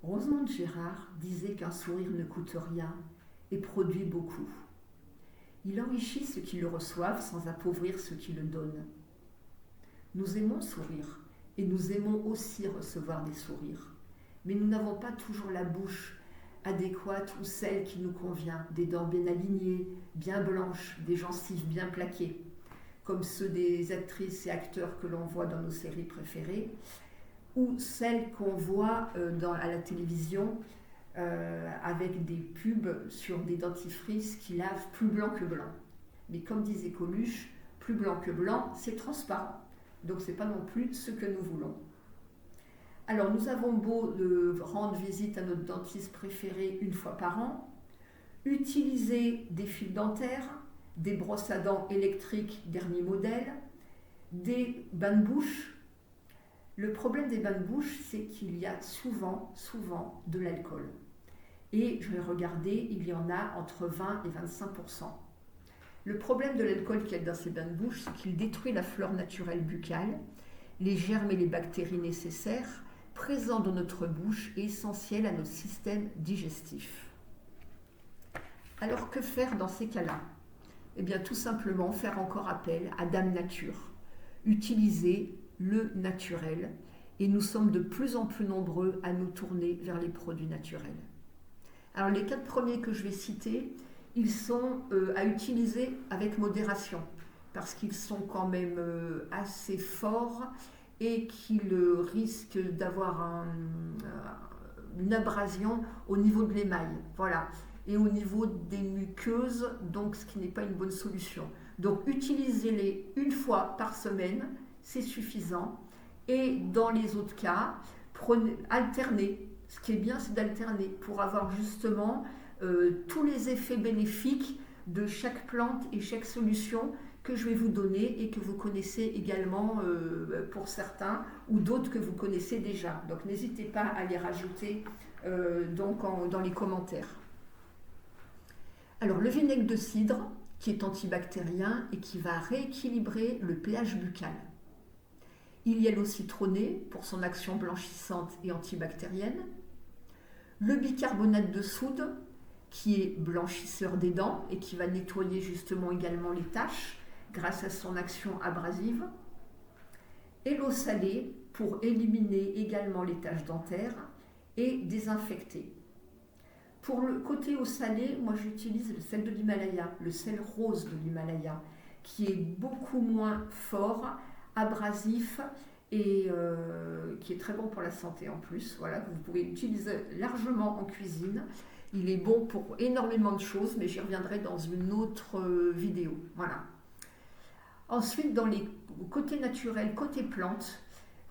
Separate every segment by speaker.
Speaker 1: Rosemonde Gérard disait qu'un sourire ne coûte rien et produit beaucoup. Il enrichit ceux qui le reçoivent sans appauvrir ceux qui le donnent. Nous aimons sourire et nous aimons aussi recevoir des sourires. Mais nous n'avons pas toujours la bouche adéquate ou celle qui nous convient, des dents bien alignées, bien blanches, des gencives bien plaquées, comme ceux des actrices et acteurs que l'on voit dans nos séries préférées, ou celles qu'on voit à la télévision avec des pubs sur des dentifrices qui lavent plus blanc que blanc. Mais comme disait Coluche, plus blanc que blanc, c'est transparent. Donc ce n'est pas non plus ce que nous voulons. Alors nous avons beau rendre visite à notre dentiste préféré une fois par an, utiliser des fils dentaires, des brosses à dents électriques dernier modèle, des bains de bouche. Le problème des bains de bouche, c'est qu'il y a souvent de l'alcool. Et je vais regarder, il y en a entre 20 et 25%. Le problème de l'alcool qu'il y a dans ces bains de bouche, c'est qu'il détruit la flore naturelle buccale, les germes et les bactéries nécessaires présents dans notre bouche et essentiels à notre système digestif. Alors que faire dans ces cas-là ? Eh bien tout simplement faire encore appel à Dame Nature, utiliser le naturel, et nous sommes de plus en plus nombreux à nous tourner vers les produits naturels. Alors les 4 premiers que je vais citer, ils sont à utiliser avec modération, parce qu'ils sont quand même assez forts et qu'ils risquent d'avoir une abrasion au niveau de l'émail, voilà, et au niveau des muqueuses, donc ce qui n'est pas une bonne solution. Donc utilisez-les une fois par semaine, c'est suffisant. Et dans les autres cas, alternez. Ce qui est bien, c'est d'alterner pour avoir justement tous les effets bénéfiques de chaque plante et chaque solution que je vais vous donner et que vous connaissez également pour certains ou d'autres que vous connaissez déjà. Donc n'hésitez pas à les rajouter dans les commentaires. Alors le vinaigre de cidre, qui est antibactérien et qui va rééquilibrer le pH buccal. Il y a l'eau citronnée pour son action blanchissante et antibactérienne. Le bicarbonate de soude, qui est blanchisseur des dents et qui va nettoyer justement également les taches grâce à son action abrasive. Et l'eau salée pour éliminer également les taches dentaires et désinfecter. Pour le côté eau salée, moi j'utilise le sel de l'Himalaya, le sel rose de l'Himalaya, qui est beaucoup moins fort, abrasif et qui est très bon pour la santé en plus. Voilà, vous pouvez l'utiliser largement en cuisine. Il est bon pour énormément de choses, mais j'y reviendrai dans une autre vidéo. Voilà. Ensuite, dans les côtés naturels, côté plantes,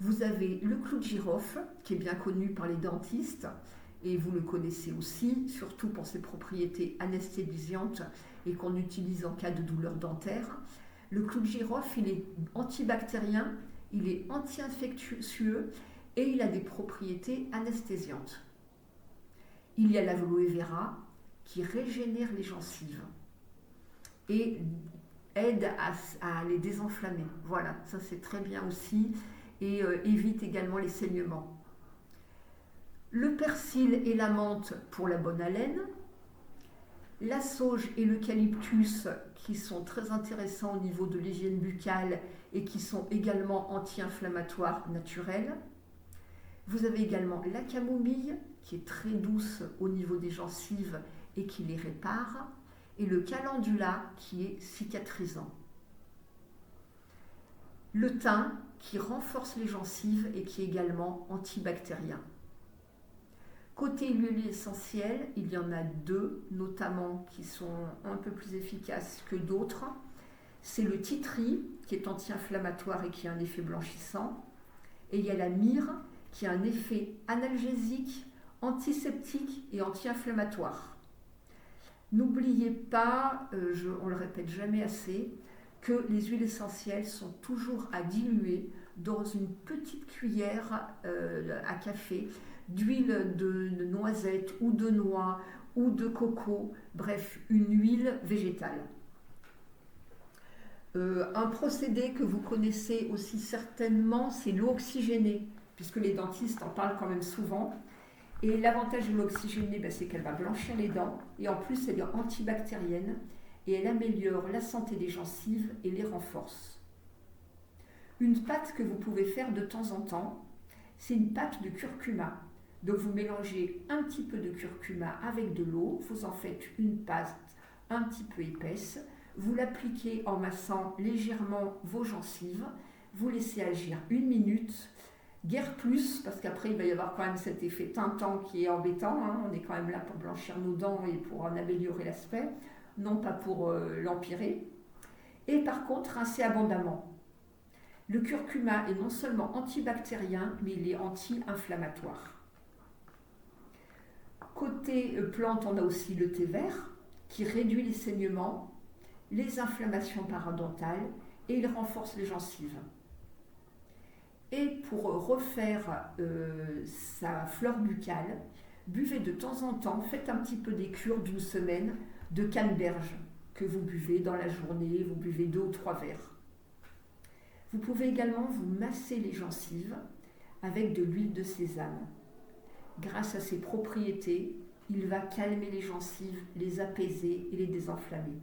Speaker 1: vous avez le clou de girofle, qui est bien connu par les dentistes, et vous le connaissez aussi, surtout pour ses propriétés anesthésiantes et qu'on utilise en cas de douleur dentaire. Le clou de girofle, il est antibactérien, il est anti-infectieux et il a des propriétés anesthésiantes. Il y a l'aloe vera qui régénère les gencives et aide à les désenflammer. Voilà, ça c'est très bien aussi et évite également les saignements. Le persil et la menthe pour la bonne haleine. La sauge et l'eucalyptus qui sont très intéressants au niveau de l'hygiène buccale et qui sont également anti-inflammatoires naturels. Vous avez également la camomille qui est très douce au niveau des gencives et qui les répare. Et le calendula qui est cicatrisant. Le thym qui renforce les gencives et qui est également antibactérien. Côté huiles essentielles, il y en a 2, notamment qui sont un peu plus efficaces que d'autres. C'est le titri, qui est anti-inflammatoire et qui a un effet blanchissant. Et il y a la myrrhe, qui a un effet analgésique, antiseptique et anti-inflammatoire. N'oubliez pas, on ne le répète jamais assez, que les huiles essentielles sont toujours à diluer dans une petite cuillère à café d'huile de noisette ou de noix ou de coco, bref, une huile végétale. Un procédé que vous connaissez aussi certainement, c'est l'eau oxygénée, puisque les dentistes en parlent quand même souvent. Et l'avantage de l'oxygénée, c'est qu'elle va blanchir les dents, et en plus elle est antibactérienne, et elle améliore la santé des gencives et les renforce. Une pâte que vous pouvez faire de temps en temps, c'est une pâte de curcuma. Donc vous mélangez un petit peu de curcuma avec de l'eau, vous en faites une pâte un petit peu épaisse, vous l'appliquez en massant légèrement vos gencives, vous laissez agir 1 minute, guère plus, parce qu'après il va y avoir quand même cet effet teintant qui est embêtant, hein. On est quand même là pour blanchir nos dents et pour en améliorer l'aspect, non pas pour l'empirer. Et par contre, rincez abondamment. Le curcuma est non seulement antibactérien, mais il est anti-inflammatoire. Côté plante, on a aussi le thé vert, qui réduit les saignements, les inflammations parodontales, et il renforce les gencives. Et pour refaire sa flore buccale, buvez de temps en temps, faites un petit peu des cures d'1 semaine de canneberge que vous buvez dans la journée, vous buvez 2 ou 3 verres. Vous pouvez également vous masser les gencives avec de l'huile de sésame. Grâce à ses propriétés, il va calmer les gencives, les apaiser et les désenflammer.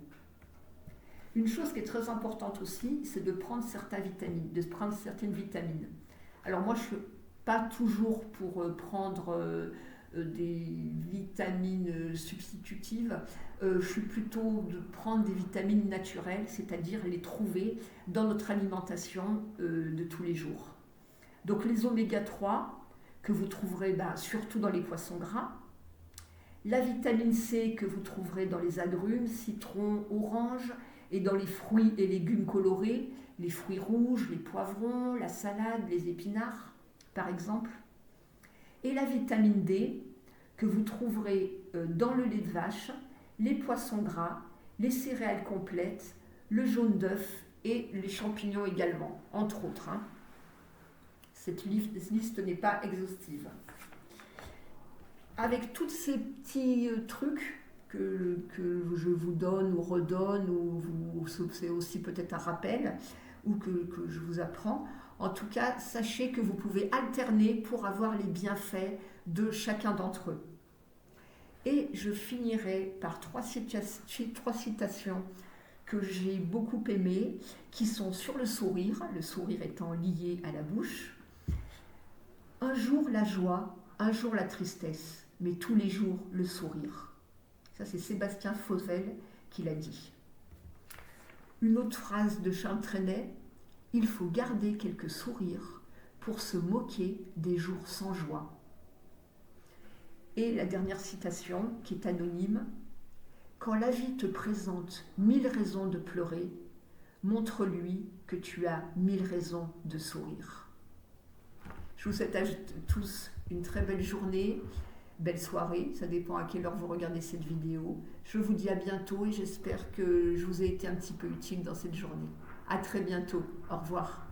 Speaker 1: Une chose qui est très importante aussi, c'est de prendre certaines vitamines. Alors moi, je ne suis pas toujours pour prendre des vitamines substitutives. Je suis plutôt de prendre des vitamines naturelles, c'est-à-dire les trouver dans notre alimentation de tous les jours. Donc les oméga 3, que vous trouverez surtout dans les poissons gras, la vitamine C que vous trouverez dans les agrumes, citron, orange, et dans les fruits et légumes colorés, les fruits rouges, les poivrons, la salade, les épinards, par exemple. Et la vitamine D que vous trouverez dans le lait de vache, les poissons gras, les céréales complètes, le jaune d'œuf et les champignons également, entre autres. Cette liste n'est pas exhaustive. Avec tous ces petits trucs que je vous donne ou redonne, ou c'est aussi peut-être un rappel, ou que je vous apprends, en tout cas, sachez que vous pouvez alterner pour avoir les bienfaits de chacun d'entre eux. Et je finirai par 3 citations que j'ai beaucoup aimées, qui sont sur le sourire étant lié à la bouche. Un jour la joie, un jour la tristesse, mais tous les jours le sourire. Ça, c'est Sébastien Fauvel qui l'a dit. Une autre phrase de Charles Trenet, « Il faut garder quelques sourires pour se moquer des jours sans joie. » Et la dernière citation, qui est anonyme, « Quand la vie te présente 1000 raisons de pleurer, montre-lui que tu as 1000 raisons de sourire. » Je vous souhaite à tous une très belle journée, belle soirée, ça dépend à quelle heure vous regardez cette vidéo. Je vous dis à bientôt et j'espère que je vous ai été un petit peu utile dans cette journée. À très bientôt, au revoir.